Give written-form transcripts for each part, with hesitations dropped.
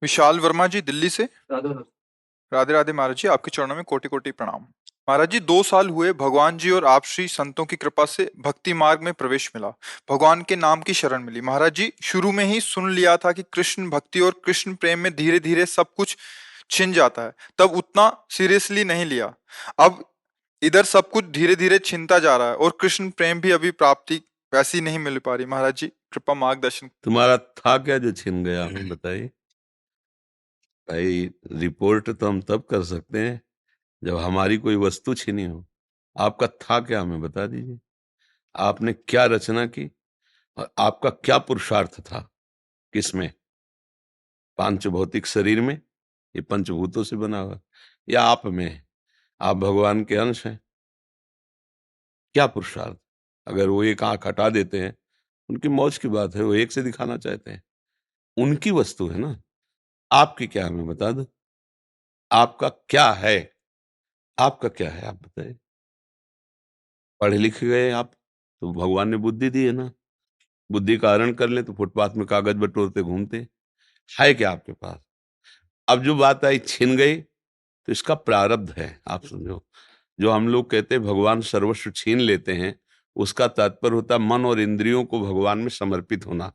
विशाल वर्मा जी दिल्ली से। राधा राधा। राधे राधे महाराज जी, आपके चरणों में कोटि कोटि प्रणाम। महाराज जी, 2 साल हुए भगवान जी और आप श्री संतों की कृपा से भक्ति मार्ग में प्रवेश मिला। भगवान के नाम की शरण मिली। महाराज जी, शुरू में ही सुन लिया था कि कृष्ण भक्ति और कृष्ण प्रेम में धीरे धीरे सब कुछ छिन जाता है, तब उतना सीरियसली नहीं लिया। अब इधर सब कुछ धीरे धीरे छिनता जा रहा है और कृष्ण प्रेम भी अभी प्राप्ति वैसी नहीं मिल पा रही। महाराज जी, कृपा मार्गदर्शन। तुम्हारा था क्या जो छिन गया, हमें बताइए भाई। रिपोर्ट तो हम तब कर सकते हैं जब हमारी कोई वस्तु छिनी हो। आपका था क्या, हमें बता दीजिए। आपने क्या रचना की और आपका क्या पुरुषार्थ था? किसमें? पांच भौतिक शरीर में, ये पंचभूतों से बना हुआ, या आप में है? आप भगवान के अंश हैं। क्या पुरुषार्थ? अगर वो एक आंख हटा देते हैं, उनकी मौज की बात है, वो एक से दिखाना चाहते हैं, उनकी वस्तु है ना। आपकी क्या, हमें बता दो। आपका क्या है? आपका क्या है, आप बताइए। पढ़े लिखे गए आप तो भगवान ने बुद्धि दी है ना। बुद्धि का हरण कर ले तो फुटपाथ में कागज बटोरते घूमते। है क्या आपके पास? अब जो बात आई छिन गई, तो इसका प्रारब्ध है, आप समझो। जो हम लोग कहते हैं भगवान सर्वस्व छीन लेते हैं, उसका तात्पर्य होता है मन और इंद्रियों को भगवान में समर्पित होना।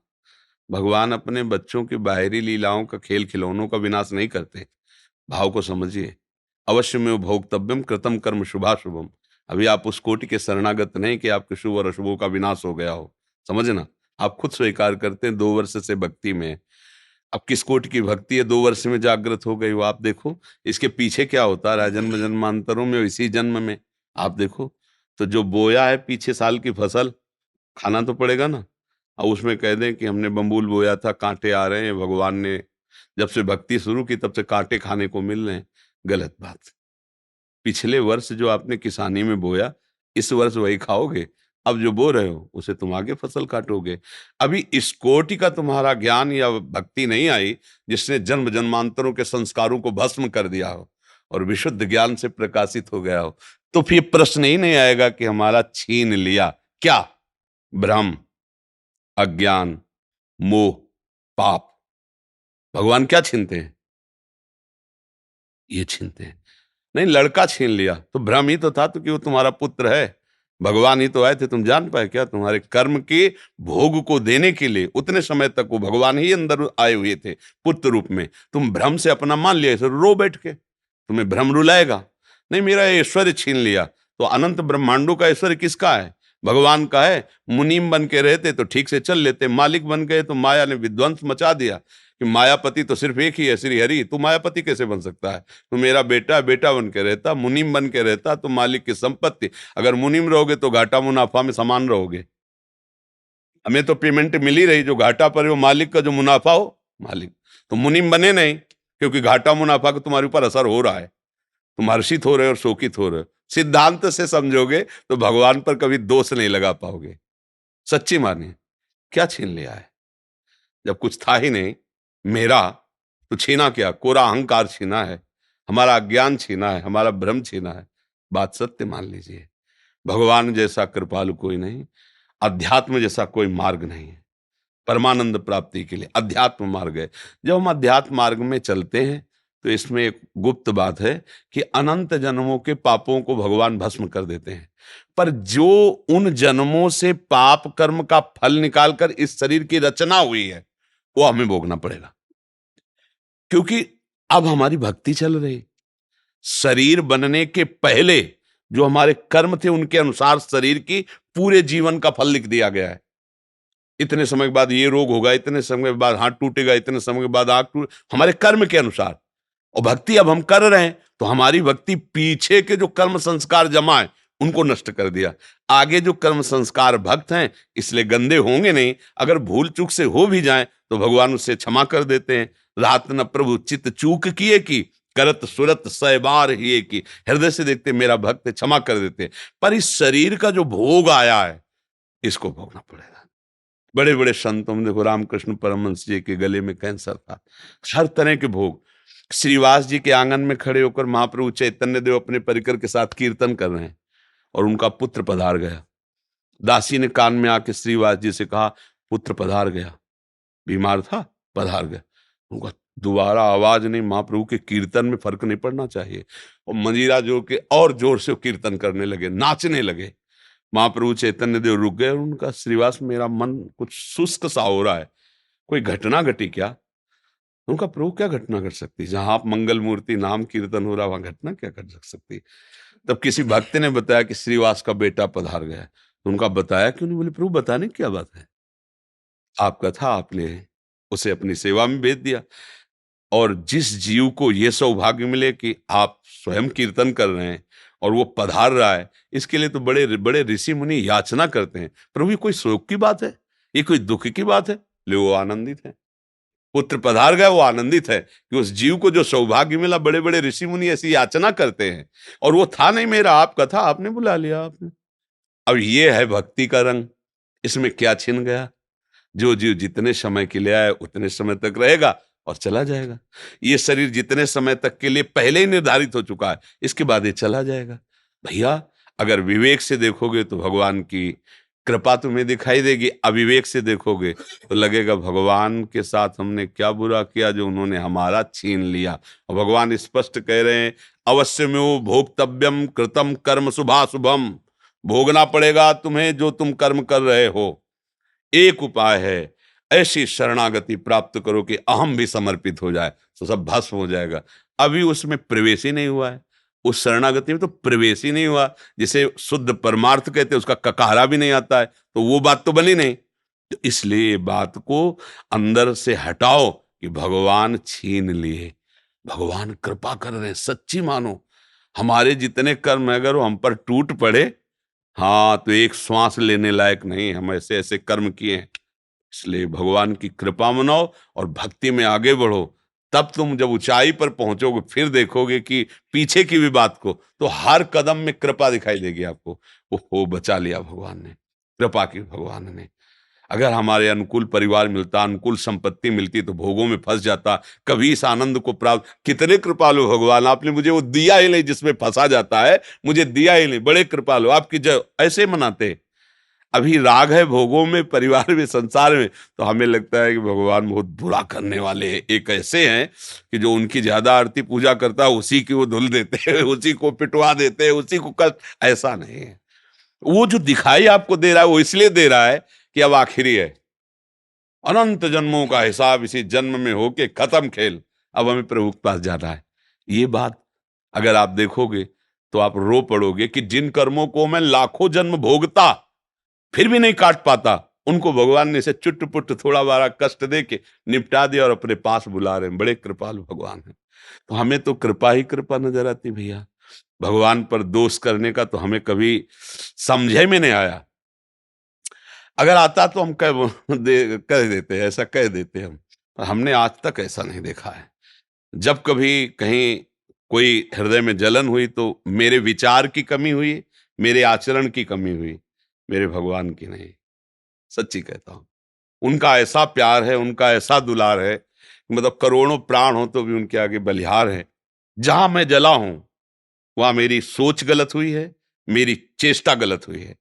भगवान अपने बच्चों की बाहरी लीलाओं का, खेल खिलौनों का विनाश नहीं करते। भाव को समझिए। अवश्य में भोक्तव्यम कृतम कर्म शुभाशुभम। अभी आप उस कोटि के शरणागत नहीं कि आपके शुभ और अशुभों का विनाश हो गया हो, समझना। आप खुद स्वीकार करते हैं 2 वर्ष से भक्ति में। अब किस कोटि की भक्ति है 2 वर्ष में जागृत हो गई वो? आप देखो इसके पीछे क्या होता रहा जन्म जन्मांतरों में, इसी जन्म में। आप देखो तो जो बोया है पीछे साल की फसल, खाना तो पड़ेगा ना। और उसमें कह दें कि हमने बम्बूल बोया था, कांटे आ रहे हैं, भगवान ने जब से भक्ति शुरू की तब से कांटे खाने को मिल रहे हैं। गलत बात। पिछले वर्ष जो आपने किसानी में बोया, इस वर्ष वही खाओगे। अब जो बो रहे हो उसे तुम आगे फसल काटोगे। अभी इस कोटि का तुम्हारा ज्ञान या भक्ति नहीं आई जिसने जन्म जन्मांतरों के संस्कारों को भस्म कर दिया हो और विशुद्ध ज्ञान से प्रकाशित हो गया हो, तो फिर प्रश्न ही नहीं आएगा कि हमारा छीन लिया क्या। भ्रम, अज्ञान, मोह, पाप। भगवान क्या छीनते हैं? ये छीनते हैं। नहीं, लड़का छीन लिया तो भ्रम ही तो था, तो कि वो तुम्हारा पुत्र है। भगवान ही तो आए थे, तुम जान पाए क्या? तुम्हारे कर्म के भोग को देने के लिए उतने समय तक वो भगवान ही अंदर आए हुए थे पुत्र रूप में। तुम भ्रम से अपना मान लिया, इसे रो बैठ के। तुम्हें भ्रम रुलाएगा नहीं। मेरा ऐश्वर्य छीन लिया, तो अनंत ब्रह्मांडों का ऐश्वर्य किसका है? भगवान का है। मुनीम बन के रहते तो ठीक से चल लेते, मालिक बन गए तो माया ने विध्वंस मचा दिया कि मायापति तो सिर्फ एक ही है, श्री हरि। तू मायापति कैसे बन सकता है? तो मेरा बेटा बेटा बन के रहता, मुनीम बन के रहता तो मालिक की संपत्ति। अगर मुनीम रहोगे तो घाटा मुनाफा में समान रहोगे। हमें तो पेमेंट मिल ही रही, जो घाटा पर वो मालिक का, जो मुनाफा हो मालिक। तो मुनीम बने नहीं, क्योंकि घाटा मुनाफा का तुम्हारे ऊपर असर हो रहा है। तुम हर्षित हो रहे हो और शोकित हो रहे हो। सिद्धांत से समझोगे तो भगवान पर कभी दोष नहीं लगा पाओगे। सच्ची मानिए। क्या छीन लिया है जब कुछ था ही नहीं मेरा? तो छीना क्या? कोरा अहंकार छीना है, हमारा अज्ञान छीना है, हमारा भ्रम छीना है। बात सत्य मान लीजिए। भगवान जैसा कृपालु कोई नहीं, अध्यात्म जैसा कोई मार्ग नहीं है। परमानंद प्राप्ति के लिए अध्यात्म मार्ग है। जब हम अध्यात्म मार्ग में चलते हैं तो इसमें एक गुप्त बात है कि अनंत जन्मों के पापों को भगवान भस्म कर देते हैं। पर जो उन जन्मों से पाप कर्म का फल निकालकर इस शरीर की रचना हुई है, वो हमें भोगना पड़ेगा। क्योंकि अब हमारी भक्ति चल रही। शरीर बनने के पहले जो हमारे कर्म थे उनके अनुसार शरीर की पूरे जीवन का फल लिख दिया गया है। इतने समय के बाद ये रोग होगा, इतने समय के बाद हाथ टूटेगा, इतने समय के बाद आंख टूट, हमारे कर्म के अनुसार। और भक्ति अब हम कर रहे हैं तो हमारी भक्ति पीछे के जो कर्म संस्कार जमा है उनको नष्ट कर दिया। आगे जो कर्म संस्कार भक्त हैं इसलिए गंदे होंगे नहीं। अगर भूल चूक से हो भी जाएं तो भगवान उससे क्षमा कर देते हैं। रात न प्रभु चित्त चूक किए की, करत सुरत सै बार ही की। हृदय से देखते मेरा भक्त है, क्षमा कर देते हैं। पर इस शरीर का जो भोग आया है इसको भोगना पड़ेगा। बड़े बड़े संतों में देखो, रामकृष्ण परमहंस जी के गले में कैंसर था। हर तरह के भोग। श्रीवास जी के आंगन में खड़े होकर महाप्रभु चैतन्य देव अपने परिकर के साथ कीर्तन कर रहे हैं और उनका पुत्र पधार गया। दासी ने कान में आके श्रीवास जी से कहा, पुत्र पधार गया। बीमार था, पधार गया। उनका दोबारा आवाज नहीं, महाप्रभु के कीर्तन में फर्क नहीं पड़ना चाहिए। और मंजीरा जोड़ के और जोर से वो कीर्तन करने लगे, नाचने लगे। महाप्रभु चैतन्य देव रुक गए और उनका, श्रीवास मेरा मन कुछ सुस्त सा हो रहा है, कोई घटना घटी क्या? उनका, प्रभु क्या घटना घट सकती, जहां आप मंगल मूर्ति नाम कीर्तन हो रहा वहां घटना क्या घट सकती? तब किसी भक्त ने बताया कि श्रीवास का बेटा पधार गया। तो उनका बताया क्यों नहीं? बोले प्रभु बताने की क्या बात है, आपका था, आपने उसे अपनी सेवा में भेज दिया। और जिस जीव को ये सौभाग्य मिले कि आप स्वयं कीर्तन कर रहे हैं और वो पधार रहा है, इसके लिए तो बड़े बड़े ऋषि मुनि याचना करते हैं। प्रभु ये कोई शोक की बात है, ये कोई दुख की बात है? ले वो आनंदित है, पुत्र पधार गया, वो आनंदित है कि उस जीव को जो सौभाग्य मिला। बड़े बड़े ऋषि मुनि ऐसी याचना करते हैं, और वो था नहीं मेरा, आपका था, आपने बुला लिया आपने। अब ये है भक्ति का रंग, इसमें क्या छिन गया? जो जीव जितने समय के लिए आए उतने समय तक रहेगा और चला जाएगा। ये शरीर जितने समय तक के लिए पहले ही निर्धारित हो चुका है, इसके बाद ये चला जाएगा। भैया अगर विवेक से देखोगे तो भगवान की कृपा तुम्हें दिखाई देगी, अविवेक से देखोगे तो लगेगा भगवान के साथ हमने क्या बुरा किया जो उन्होंने हमारा छीन लिया। और भगवान स्पष्ट कह रहे हैं, अवश्य में वो भोक्तव्यम कृतम कर्म शुभाशुभम, भोगना पड़ेगा तुम्हें जो तुम कर्म कर रहे हो। एक उपाय है, ऐसी शरणागति प्राप्त करो कि अहम भी समर्पित हो जाए, तो सब भस्म हो जाएगा। अभी उसमें प्रवेश ही नहीं हुआ है, उस शरणागति में तो प्रवेश ही नहीं हुआ। जिसे शुद्ध परमार्थ कहते हैं उसका ककारा भी नहीं आता है, तो वो बात तो बनी नहीं। तो इसलिए बात को अंदर से हटाओ कि भगवान छीन लिए, भगवान कृपा कर रहे हैं, सच्ची मानो। हमारे जितने कर्म अगर वो हम पर टूट पड़े, हाँ, तो एक श्वास लेने लायक नहीं, हम ऐसे ऐसे कर्म किए हैं। इसलिए भगवान की कृपा मनाओ और भक्ति में आगे बढ़ो। तब तुम जब ऊंचाई पर पहुंचोगे फिर देखोगे कि पीछे की भी बात को, तो हर कदम में कृपा दिखाई देगी आपको। ओहो, बचा लिया भगवान ने, कृपा की भगवान ने। अगर हमारे अनुकूल परिवार मिलता, अनुकूल संपत्ति मिलती, तो भोगों में फंस जाता, कभी इस आनंद को प्राप्त। कितने कृपालु भगवान, आपने मुझे वो दिया ही नहीं जिसमें फंसा जाता है, मुझे दिया ही नहीं। बड़े कृपालु, आपकी जय। ऐसे मनाते। अभी राग है भोगों में, परिवार में, संसार में, तो हमें लगता है कि भगवान बहुत बुरा करने वाले हैं। एक ऐसे हैं कि जो उनकी ज्यादा आरती पूजा करता है उसी की वो धुल देते हैं, उसी को पिटवा देते हैं, उसी को कष्ट। ऐसा नहीं है। वो जो दिखाई आपको दे रहा है वो इसलिए दे रहा है कि अब आखिरी है, अनंत जन्मों का हिसाब इसी जन्म में होके खत्म खेल, अब हमें प्रभु के पास जाना है। ये बात अगर आप देखोगे तो आप रो पड़ोगे कि जिन कर्मों को मैं लाखों जन्म भोगता फिर भी नहीं काट पाता, उनको भगवान ने इसे चुट पुट थोड़ा बारा कष्ट दे के निपटा दिया और अपने पास बुला रहे हैं। बड़े कृपालु भगवान हैं। तो हमें तो कृपा ही कृपा नजर आती भैया। भगवान पर दोष करने का तो हमें कभी समझे में नहीं आया। अगर आता तो हम कह देते हैं, ऐसा कह देते हैं हम, पर हमने आज तक ऐसा नहीं देखा है। जब कभी कहीं कोई हृदय में जलन हुई तो मेरे विचार की कमी हुई, मेरे आचरण की कमी हुई, मेरे भगवान की नहीं। सच्ची कहता हूं, उनका ऐसा प्यार है, उनका ऐसा दुलार है, मतलब करोड़ों प्राण हो तो भी उनके आगे बलिहार है। जहां मैं जला हूं वहां मेरी सोच गलत हुई है, मेरी चेष्टा गलत हुई है,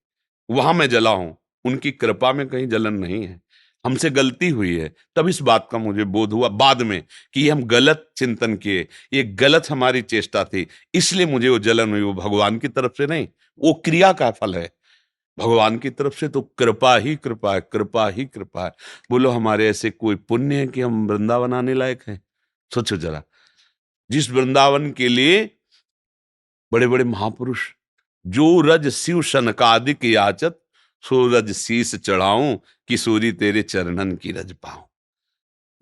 वहां मैं जला हूं। उनकी कृपा में कहीं जलन नहीं है। हमसे गलती हुई है, तब इस बात का मुझे बोध हुआ बाद में कि ये हम गलत चिंतन किए, ये गलत हमारी चेष्टा थी, इसलिए मुझे वो जलन हुई। वो भगवान की तरफ से नहीं, वो क्रिया का फल है। भगवान की तरफ से तो कृपा ही कृपा है, कृपा ही कृपा है। बोलो हमारे ऐसे कोई पुण्य है कि हम वृंदावन आने लायक हैं? सोचो जरा, जिस वृंदावन के लिए बड़े बड़े महापुरुष, जो रज शिव सनकादिक याचत, सो रज शीस चढ़ाऊं, किशोरी तेरे चरणन की रज पाऊं।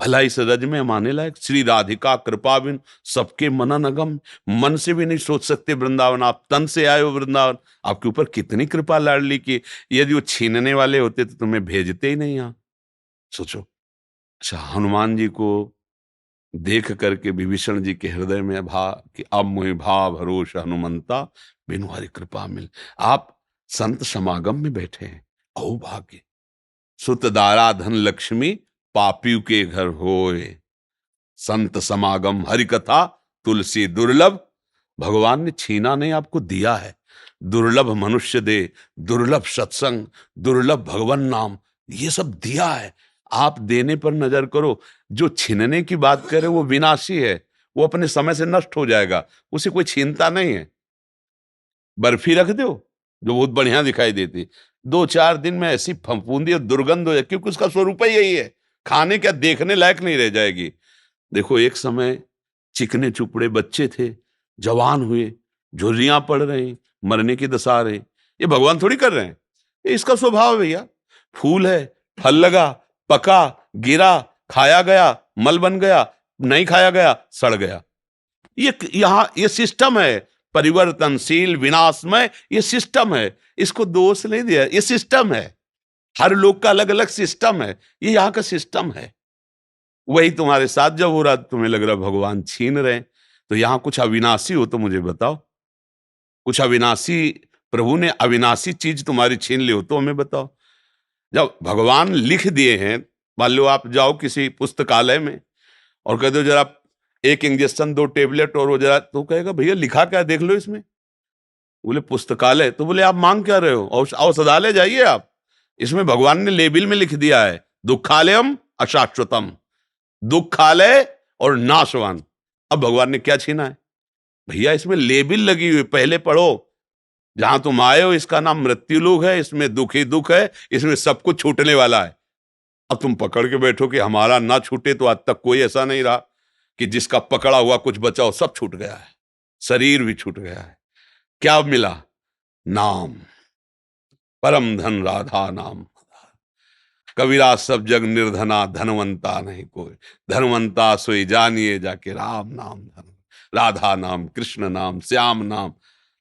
भला इस रज में हम आने लायक? श्री राधिका कृपा बिन सबके मनन अगम, मन से भी नहीं सोच सकते वृंदावन। आप तन से आए हो वृंदावन, आपके ऊपर कितनी कृपा लाडली की। यदि वो छीनने वाले होते तो तुम्हें भेजते ही नहीं यहाँ। सोचो। अच्छा, हनुमान जी को देख करके विभीषण जी के हृदय में भा कि अब मोहि भाव भरोस हनुमंता, बिनु हरि कृपा मिल। आप संत समागम में बैठे हैं, अहो भाग्य। सुत दारा धन लक्ष्मी, पापियों के घर होए, संत समागम हरि कथा, तुलसी दुर्लभ। भगवान ने छीना नहीं, आपको दिया है। दुर्लभ मनुष्य दे, दुर्लभ सत्संग, दुर्लभ भगवान नाम, ये सब दिया है। आप देने पर नजर करो। जो छीनने की बात करे वो विनाशी है, वो अपने समय से नष्ट हो जाएगा, उसे कोई छीनता नहीं है। बर्फी रख दो जो बहुत बढ़िया दिखाई देती, 2-4 दिन में ऐसी फफूंदी और दुर्गंध हो जाए, क्योंकि उसका स्वरूप ही यही है, खाने क्या देखने लायक नहीं रह जाएगी। देखो एक समय चिकने चुपड़े बच्चे थे, जवान हुए, झुर्रियां पड़ रही, मरने की दशा आ रही, ये भगवान थोड़ी कर रहे हैं, ये इसका स्वभाव है भैया। फूल है, फल लगा, पका, गिरा, खाया गया, मल बन गया, नहीं खाया गया, सड़ गया। ये यहां ये सिस्टम है, परिवर्तनशील, विनाशमय, ये सिस्टम है, इसको दोष नहीं दिया, ये सिस्टम है। हर लोग का अलग अलग सिस्टम है, ये यहाँ का सिस्टम है। वही तुम्हारे साथ जब हो रहा, तुम्हें लग रहा भगवान छीन रहे हैं, तो यहां कुछ अविनाशी हो तो मुझे बताओ, कुछ अविनाशी, प्रभु ने अविनाशी चीज तुम्हारी छीन ली हो तो हमें बताओ। जब भगवान लिख दिए हैं, मान लो आप जाओ किसी पुस्तकालय में और कह दो जरा 1 इंजेक्शन 2 टेबलेट और वो जरा, तो कहेगा भैया लिखा क्या देख लो इसमें। बोले पुस्तकालय, तो बोले आप मांग क्या रहे हो, औषधालय जाइए आप, इसमें भगवान ने लेबिल में लिख दिया है दुखालयम अशाश्वतम, दुखालय और नाशवान। अब भगवान ने क्या छीना है भैया, इसमें लेबिल लगी हुई, पहले पढ़ो, जहां तुम आए हो इसका नाम मृत्यु लोक है, इसमें दुख ही दुख है, इसमें सब कुछ छूटने वाला है। अब तुम पकड़ के बैठो कि हमारा ना छूटे, तो आज तक कोई ऐसा नहीं रहा कि जिसका पकड़ा हुआ कुछ बचा हो, सब छूट गया है, शरीर भी छूट गया है। क्या मिला, नाम, परम धन राधा नाम। कबीरा सब जग निर्धना, धनवंता नहीं कोई, धनवंता सोई जानिए जाके राम नाम धन, राधा नाम, कृष्ण नाम, श्याम नाम।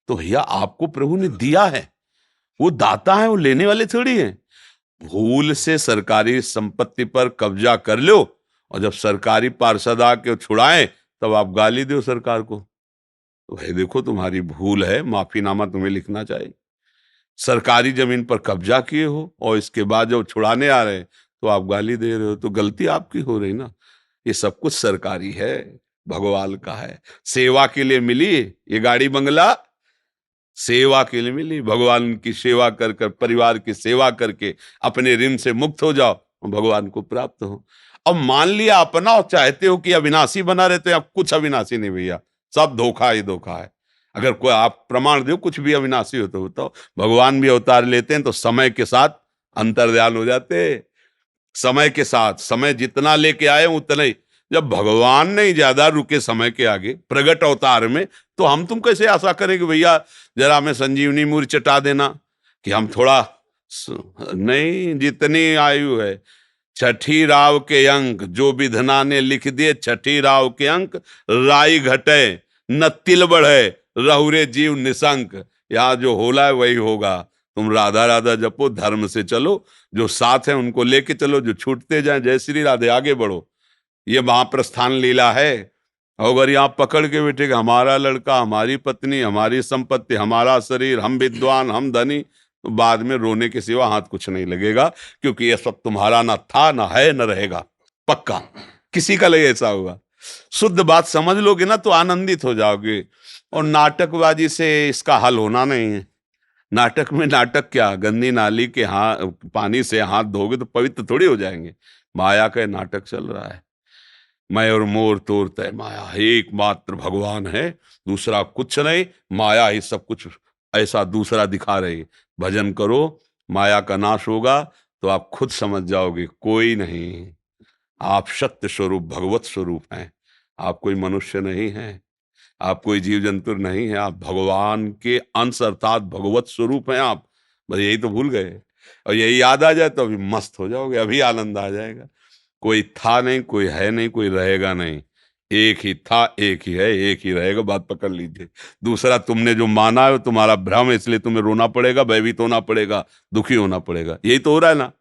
तो भैया आपको प्रभु ने दिया है, वो दाता है, वो लेने वाले थोड़ी है। भूल से सरकारी संपत्ति पर कब्जा कर लो, और जब सरकारी पार्षद आके छुड़ाए तब आप गाली दो सरकार को, तो भाई देखो तुम्हारी भूल है, माफीनामा तुम्हें लिखना चाहिए। सरकारी जमीन पर कब्जा किए हो और इसके बाद जब छुड़ाने आ रहे हैं तो आप गाली दे रहे हो, तो गलती आपकी हो रही ना। ये सब कुछ सरकारी है, भगवान का है, सेवा के लिए मिली ये गाड़ी बंगला, सेवा के लिए मिली। भगवान की सेवा कर कर, परिवार की सेवा करके अपने ऋण से मुक्त हो जाओ और भगवान को प्राप्त हो। अब मान लिया अपना और चाहते हो कि अविनाशी बना रहते हैं, अब कुछ अविनाशी नहीं भैया, सब धोखा ही धोखा है। अगर कोई आप प्रमाण दो कुछ भी अविनाशी हो तो बताओ। भगवान भी अवतार लेते हैं तो समय के साथ अंतर्ध्यान हो जाते, समय के साथ, समय जितना लेके आए उतना ही। जब भगवान नहीं ज्यादा रुके समय के आगे प्रगट अवतार में, तो हम तुम कैसे आशा करें कि भैया जरा हमें संजीवनी मूर्ति चटा देना, कि हम थोड़ा नहीं, जितनी आयु है, छठी राव के अंक जो विधना ने लिख दिए, छठी राव के अंक, राई घटे न तिल बढ़े, रहुरे जीव निशंक। यहाँ जो होला है वही होगा। तुम राधा राधा जपो, धर्म से चलो, जो साथ है उनको लेके चलो, जो छूटते जाए जय श्री राधे, आगे बढ़ो। ये महाप्रस्थान लीला है। अगर यहाँ पकड़ के बैठे हमारा लड़का, हमारी पत्नी, हमारी संपत्ति, हमारा शरीर, हम विद्वान, हम धनी, तो बाद में रोने के सिवा हाथ कुछ नहीं लगेगा, क्योंकि ये सब तुम्हारा ना था, ना है, न रहेगा, पक्का किसी का लगे ऐसा होगा। शुद्ध बात समझ लोगे ना तो आनंदित हो जाओगे। और नाटकबाजी से इसका हल होना नहीं है। नाटक में नाटक क्या, गंदी नाली के पानी से हाथ धोगे तो पवित्र थोड़ी हो जाएंगे। माया का नाटक चल रहा है। मैं और मोर तोर तय माया, एकमात्र भगवान है, दूसरा कुछ नहीं, माया ही सब कुछ ऐसा दूसरा दिखा रही। भजन करो, माया का नाश होगा तो आप खुद समझ जाओगे कोई नहीं, आप सत्य स्वरूप भगवत स्वरूप हैं। आप कोई मनुष्य नहीं हैं, आप कोई जीव जंतु नहीं है, आप भगवान के अंश अर्थात भगवत स्वरूप हैं आप। बस यही तो भूल गए, और यही याद आ जाए तो अभी मस्त हो जाओगे, अभी आनंद आ जाएगा। कोई था नहीं, कोई है नहीं, कोई रहेगा नहीं, एक ही था, एक ही है, एक ही रहेगा, बात पकड़ लीजिए। दूसरा तुमने जो माना है तुम्हारा भ्रम है, इसलिए तुम्हें रोना पड़ेगा, भयभीत होना पड़ेगा, दुखी होना पड़ेगा, यही तो हो रहा है ना।